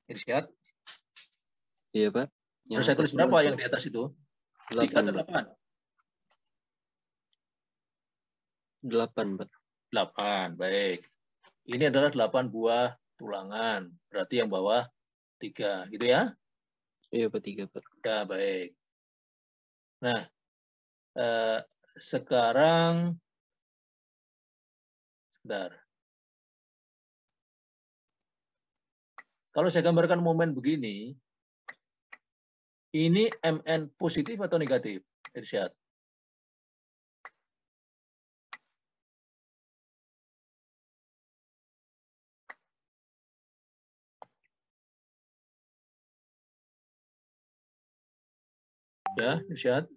Irsyad. Iya, Pak. Terus saya tulis berapa yang di atas itu? 3 atau 8? 8, Pak. 8, baik. Ini adalah 8 buah tulangan. Berarti yang bawah 3, gitu ya? Iya, Pak, 3, Pak. Ya, baik. Nah, sekarang, sebentar. Kalau saya gambarkan momen begini, ini MN positif atau negatif, Irsyad? Ya, Irsyad.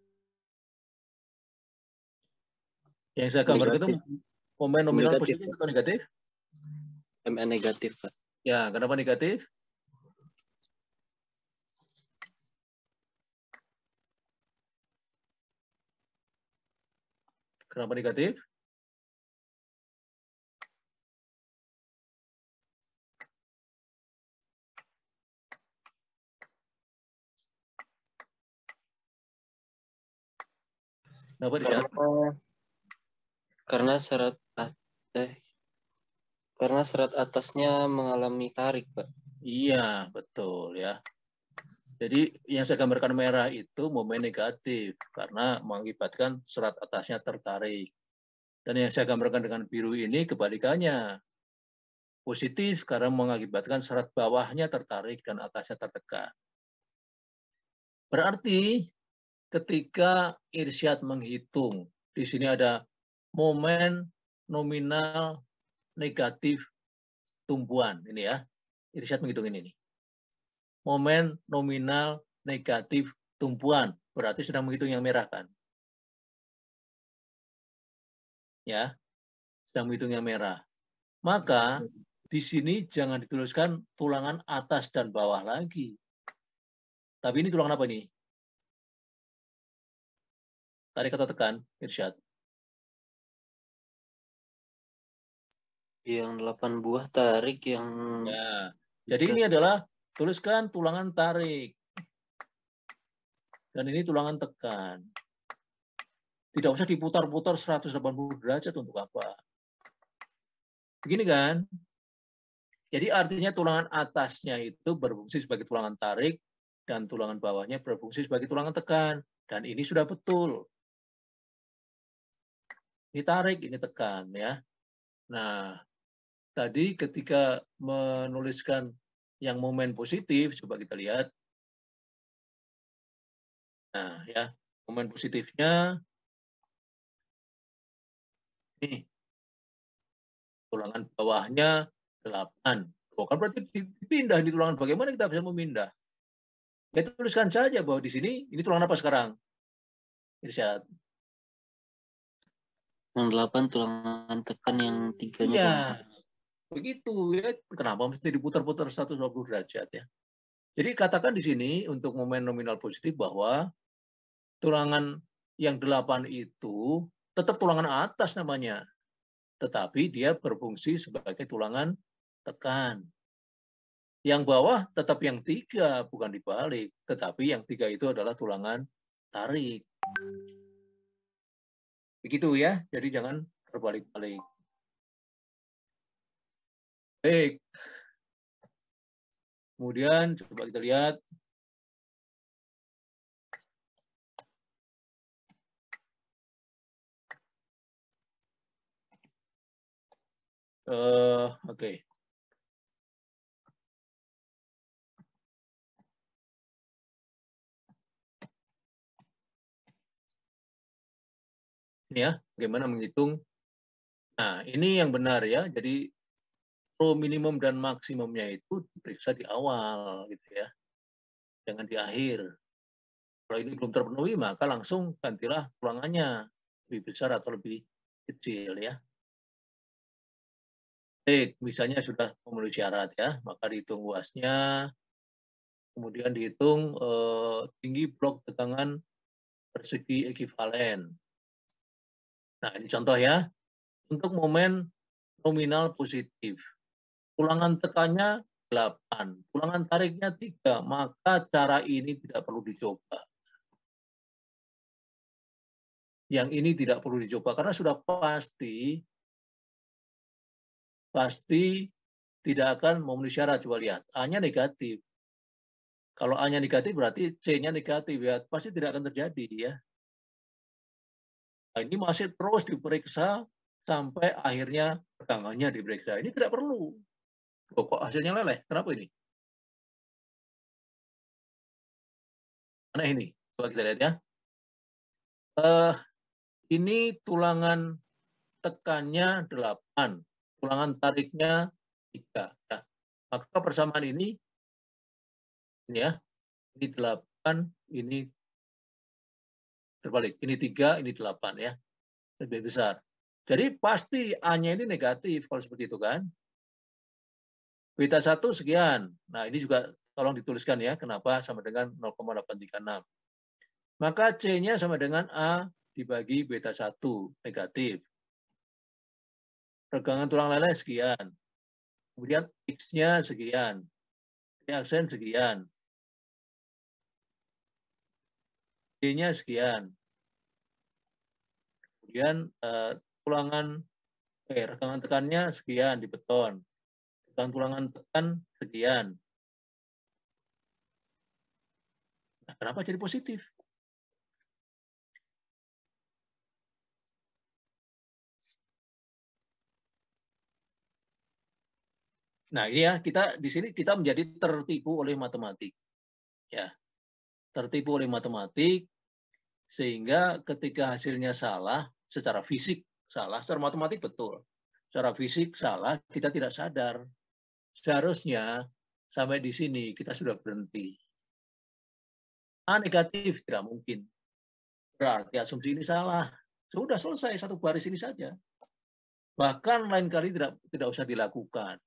Yang saya gambarkan itu momen nominal negatif, positif atau negatif? MN negatif, Pak. Ya, kenapa negatif? Kenapa negatif? Kenapa, Irsyad? Karena serat atasnya mengalami tarik, Pak. Iya, betul ya. Jadi yang saya gambarkan merah itu momen negatif karena mengakibatkan serat atasnya tertarik. Dan yang saya gambarkan dengan biru ini kebalikannya. Positif karena mengakibatkan serat bawahnya tertarik dan atasnya tertekan. Berarti ketika Irsyad menghitung, di sini ada momen nominal negatif tumpuan. Ini ya, Irsyad menghitung ini. Momen nominal negatif tumpuan. Berarti sedang menghitung yang merah kan? Ya, sedang menghitung yang merah. Maka di sini jangan dituliskan tulangan atas dan bawah lagi. Tapi ini tulangan apa nih? Tarik atau tekan, Irsyad? Yang 8 buah tarik yang... Ya, jadi ini adalah tuliskan tulangan tarik. Dan ini tulangan tekan. Tidak usah diputar-putar 180 derajat untuk apa. Begini kan? Jadi artinya tulangan atasnya itu berfungsi sebagai tulangan tarik dan tulangan bawahnya berfungsi sebagai tulangan tekan. Dan ini sudah betul. Ini tarik, ini tekan ya. Nah, tadi ketika menuliskan yang momen positif, coba kita lihat. Nah, ya, momen positifnya ini tulangan bawahnya 8. Oh, kan berarti dipindah di tulangan. Bagaimana kita bisa memindah? Ya tuliskan saja bahwa di sini ini tulangan apa sekarang? Irsyad. Yang 8 tulangan tekan, yang 3-nya Iya, tulangan. begitu ya. Kenapa mesti diputar-putar 120 derajat ya? Jadi katakan di sini untuk momen nominal positif bahwa tulangan yang 8 itu tetap tulangan atas namanya. Tetapi dia berfungsi sebagai tulangan tekan. Yang bawah tetap yang 3, bukan dibalik. Tetapi yang 3 itu adalah tulangan tarik. Begitu ya, jadi jangan terbalik-balik. Baik. Kemudian coba kita lihat. Oke. Ini ya, bagaimana menghitung. Nah, ini yang benar ya. Jadi pro minimum dan maksimumnya itu diperiksa di awal gitu ya. Jangan di akhir. Kalau ini belum terpenuhi, maka langsung gantilah tulangannya lebih besar atau lebih kecil ya. Baik, misalnya sudah memenuhi syarat ya, maka dihitung luasnya, kemudian dihitung tinggi blok tegangan persegi ekivalen. Nah, ini contoh ya, untuk momen nominal positif. Ulangan tekannya 8, tulangan tariknya 3, maka cara ini tidak perlu dicoba. Yang ini tidak perlu dicoba karena sudah pasti tidak akan memenuhi syarat. Coba lihat, A-nya negatif. Kalau A-nya negatif berarti C-nya negatif ya, pasti tidak akan terjadi ya. Nah, ini masih terus diperiksa sampai akhirnya pegangannya diperiksa. Ini tidak perlu. Loh, kok hasilnya leleh? Kenapa ini? Mana ini? Coba kita lihat ya. Ini tulangan tekannya 8, tulangan tariknya 3. Ya. Maka persamaan ini ya, ini 8, ini terbalik. Ini 3, ini 8 ya. Lebih besar. Jadi pasti A-nya ini negatif kalau seperti itu kan. Beta 1 sekian. Nah, ini juga tolong dituliskan ya, kenapa sama dengan 0,836. Maka C-nya sama dengan A dibagi beta 1, negatif. Regangan tulang leleh sekian. Kemudian X-nya sekian. Aksen sekian. D-nya sekian. Kemudian regangan tekannya sekian di beton. Tulangan tekan sekian. Nah, kenapa jadi positif? Nah, ini ya, di sini kita menjadi tertipu oleh matematik. Ya. Tertipu oleh matematik sehingga ketika hasilnya salah, secara fisik salah, secara matematik betul. Secara fisik salah, kita tidak sadar. Seharusnya sampai di sini kita sudah berhenti. A negatif tidak mungkin. Berarti asumsi ini salah. Sudah selesai satu baris ini saja. Bahkan lain kali tidak usah dilakukan.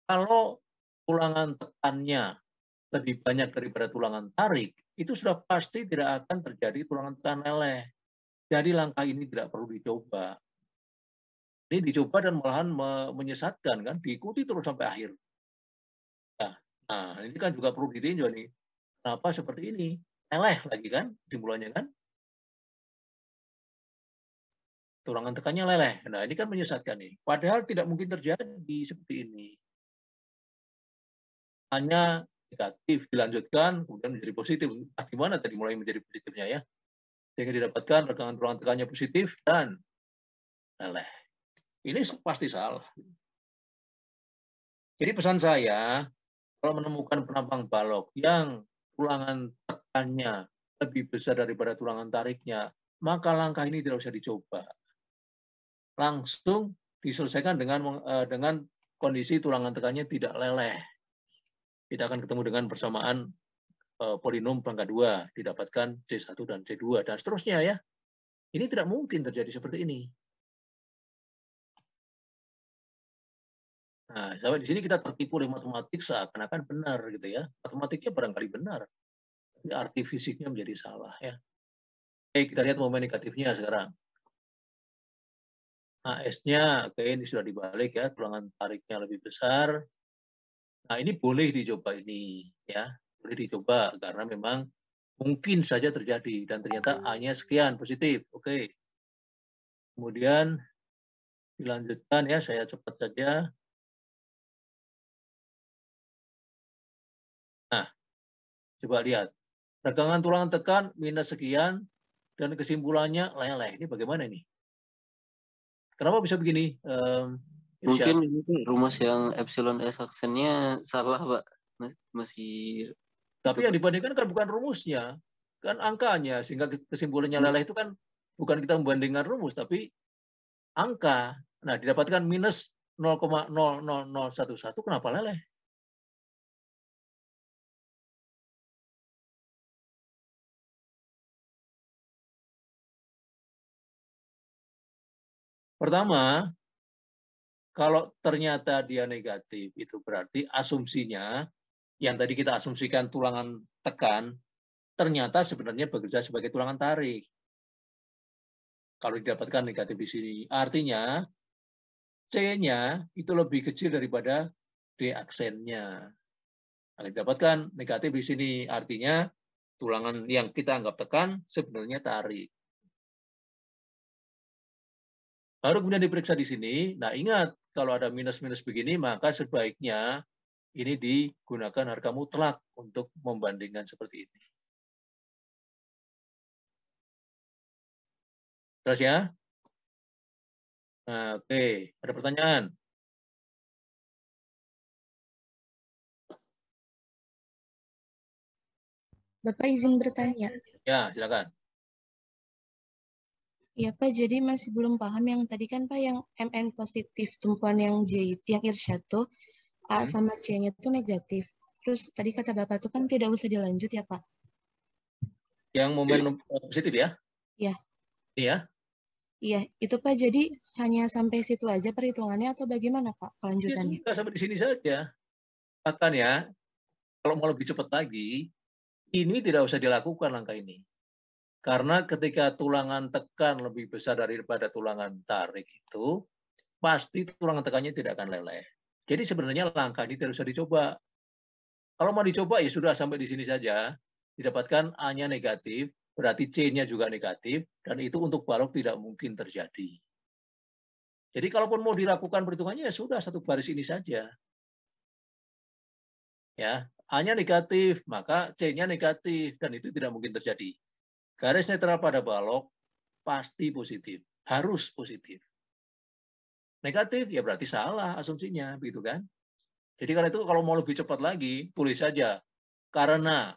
Kalau tulangan tekannya lebih banyak daripada tulangan tarik, itu sudah pasti tidak akan terjadi tulangan tekan leleh. Jadi langkah ini tidak perlu dicoba. Ini dicoba dan malahan menyesatkan kan, diikuti terus sampai akhir. Nah, ini kan juga perlu ditinjau nih. Kenapa seperti ini? Leleh lagi kan, simpulannya kan? Tulangan tekannya leleh. Nah, ini kan menyesatkan nih. Padahal tidak mungkin terjadi seperti ini. Hanya negatif dilanjutkan, kemudian menjadi positif. Nah, gimana tadi mulai menjadi positifnya ya? Sehingga didapatkan regangan tulangan tekannya positif dan leleh. Ini pasti salah. Jadi pesan saya, kalau menemukan penampang balok yang tulangan tekannya lebih besar daripada tulangan tariknya, maka langkah ini tidak usah dicoba. Langsung diselesaikan dengan kondisi tulangan tekannya tidak leleh. Kita akan ketemu dengan persamaan polinom pangkat 2, didapatkan C1 dan C2, dan seterusnya ya. Ini tidak mungkin terjadi seperti ini. Nah, sampai di sini kita tertipu oleh matematik seakan-akan benar gitu ya. Matematiknya barangkali benar, tapi arti fisiknya menjadi salah ya. Oke, kita lihat momen negatifnya sekarang. AS-nya, oke, ini sudah dibalik ya, tulangan tariknya lebih besar. Nah, ini boleh dicoba ini ya, boleh dicoba karena memang mungkin saja terjadi dan ternyata A-nya sekian positif. Oke. Kemudian dilanjutkan ya, saya cepat saja. Nah, coba lihat. Regangan tulangan tekan minus sekian dan kesimpulannya leleh. Ini bagaimana ini? Kenapa bisa begini? Mungkin ini rumus yang epsilon S aksennya salah, Pak. Masih Tapi yang dibandingkan kan bukan rumusnya, kan angkanya, sehingga kesimpulannya leleh itu kan bukan kita membandingkan rumus, tapi angka. Nah, didapatkan minus 0,00011, kenapa leleh? Pertama, kalau ternyata dia negatif, itu berarti asumsinya, yang tadi kita asumsikan tulangan tekan, ternyata sebenarnya bekerja sebagai tulangan tarik. Kalau didapatkan negatif di sini. Artinya, C-nya itu lebih kecil daripada D aksennya. Nah, didapatkan negatif di sini, artinya tulangan yang kita anggap tekan sebenarnya tarik. Baru kemudian diperiksa di sini. Nah, ingat, kalau ada minus-minus begini, maka sebaiknya ini digunakan harga mutlak untuk membandingkan seperti ini. Terus ya? Nah, oke. Ada pertanyaan? Bapak izin bertanya. Ya, silakan. Ya Pak, jadi masih belum paham yang tadi kan Pak yang MN positif, tumpuan yang J, yang irsyad tuh A sama C-nya tuh negatif. Terus tadi kata Bapak tuh kan tidak usah dilanjut ya Pak? Yang momen positif ya? Ya. Iya. Iya, itu Pak jadi hanya sampai situ aja perhitungannya atau bagaimana Pak kelanjutannya? Ya sudah, sampai di sini saja. Bahkan ya, kalau mau lebih cepat lagi, ini tidak usah dilakukan langkah ini. Karena ketika tulangan tekan lebih besar daripada tulangan tarik itu, pasti tulangan tekannya tidak akan leleh. Jadi sebenarnya langkah ini tidak usah dicoba. Kalau mau dicoba ya sudah sampai di sini saja. Didapatkan A-nya negatif, berarti C-nya juga negatif, dan itu untuk balok tidak mungkin terjadi. Jadi kalaupun mau dilakukan perhitungannya ya sudah satu baris ini saja. Ya, A-nya negatif, maka C-nya negatif, dan itu tidak mungkin terjadi. Garis netral pada balok pasti positif, harus positif. Negatif ya berarti salah asumsinya, begitu kan? Jadi karena itu kalau mau lebih cepat lagi, tulis saja karena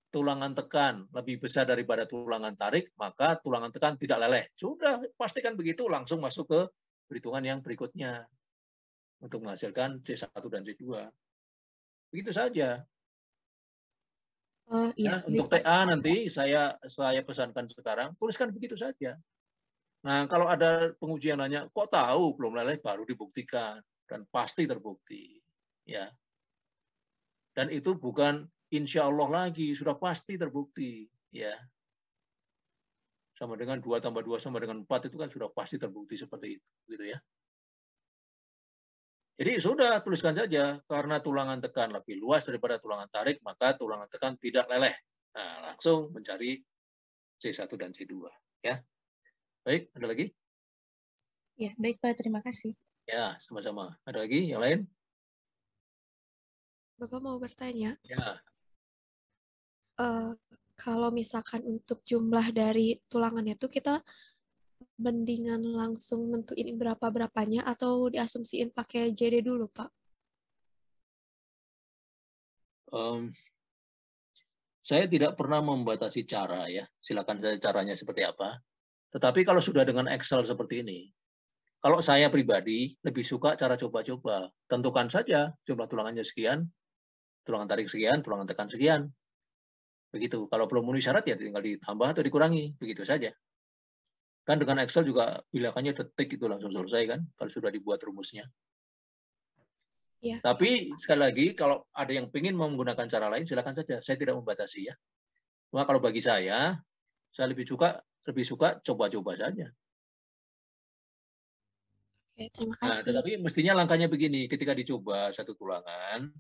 tulangan tekan lebih besar daripada tulangan tarik, maka tulangan tekan tidak leleh. Sudah, pastikan begitu, langsung masuk ke perhitungan yang berikutnya untuk menghasilkan C1 dan C2. Begitu saja. Oh iya, Untuk TA nanti saya pesankan sekarang, tuliskan begitu saja. Nah, kalau ada pengujian nanya, kok tahu belum leleh, baru dibuktikan dan pasti terbukti, ya. Dan itu bukan insya Allah lagi, sudah pasti terbukti, ya. Sama dengan 2 tambah 2 sama dengan 4 itu kan sudah pasti terbukti seperti itu, gitu ya. Jadi sudah tuliskan saja, karena tulangan tekan lebih luas daripada tulangan tarik, maka tulangan tekan tidak leleh. Nah, langsung mencari C1 dan C2, ya. Baik, ada lagi? Ya, baik Pak, terima kasih. Ya, sama-sama. Ada lagi yang lain? Bapak mau bertanya? Ya. Kalau misalkan untuk jumlah dari tulangannya itu kita bandingan langsung nentuin berapa-berapanya atau diasumsiin pakai JD dulu, Pak? Saya tidak pernah membatasi cara ya. Silakan saja caranya seperti apa. Tetapi kalau sudah dengan Excel seperti ini, kalau saya pribadi lebih suka cara coba-coba. Tentukan saja jumlah tulangannya sekian, tulangan tarik sekian, tulangan tekan sekian. Begitu. Kalau belum memenuhi syarat ya tinggal ditambah atau dikurangi. Begitu saja. Kan dengan Excel juga bilangannya detik itu langsung selesai kan, kalau sudah dibuat rumusnya. Ya. Tapi sekali lagi, kalau ada yang ingin menggunakan cara lain, silakan saja. Saya tidak membatasi ya. Cuma kalau bagi saya lebih suka coba-coba saja. Oke, terima kasih. Nah, tetapi mestinya langkahnya begini, ketika dicoba satu tulangan,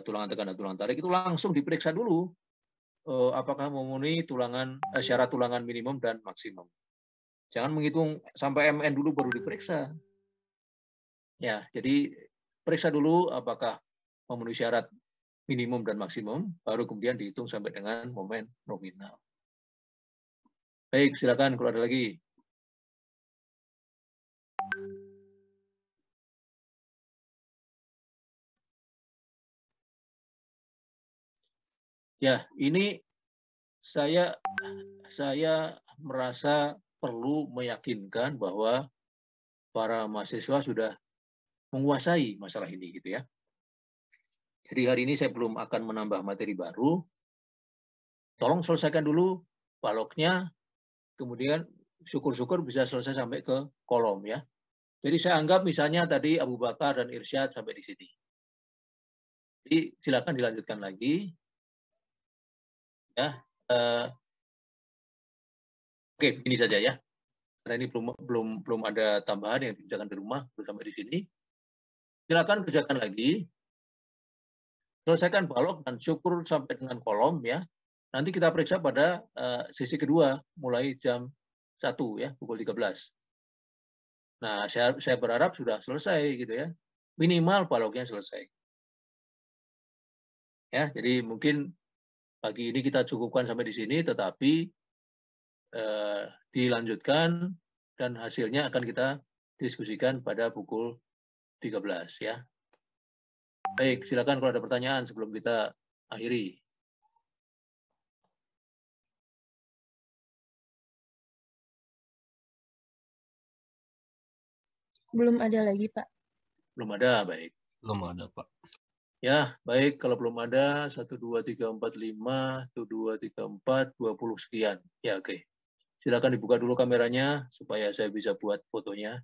tulangan tekan dan tulangan tarik, itu langsung diperiksa dulu apakah memenuhi syarat tulangan minimum dan maksimum. Jangan menghitung sampai MN dulu baru diperiksa. Ya, jadi periksa dulu apakah memenuhi syarat minimum dan maksimum, baru kemudian dihitung sampai dengan momen nominal. Baik, silakan kalau ada lagi. Ya, ini saya merasa perlu meyakinkan bahwa para mahasiswa sudah menguasai masalah ini gitu ya. Jadi hari ini saya belum akan menambah materi baru. Tolong selesaikan dulu baloknya, kemudian syukur-syukur bisa selesai sampai ke kolom ya. Jadi saya anggap misalnya tadi Abu Bakar dan Irsyad sampai di sini. Jadi silakan dilanjutkan lagi. Ya. Oke, ini saja ya. Karena ini belum ada tambahan yang dikerjakan di rumah, belum sampai di sini. Silakan kerjakan lagi. Selesaikan balok dan syukur sampai dengan kolom ya. Nanti kita periksa pada sesi kedua mulai jam 1 ya, pukul 13. Nah, saya berharap sudah selesai gitu ya. Minimal baloknya selesai. Ya, jadi mungkin pagi ini kita cukupkan sampai di sini, tetapi dilanjutkan dan hasilnya akan kita diskusikan pada pukul 13 ya. Baik, silakan kalau ada pertanyaan sebelum kita akhiri. Belum ada lagi, Pak. Belum ada, baik. Belum ada, Pak. Ya, baik. Kalau belum ada, 1, 2, 3, 4, 5, 1, 2, 3, 4, 20 sekian. Ya, oke. Silakan dibuka dulu kameranya supaya saya bisa buat fotonya.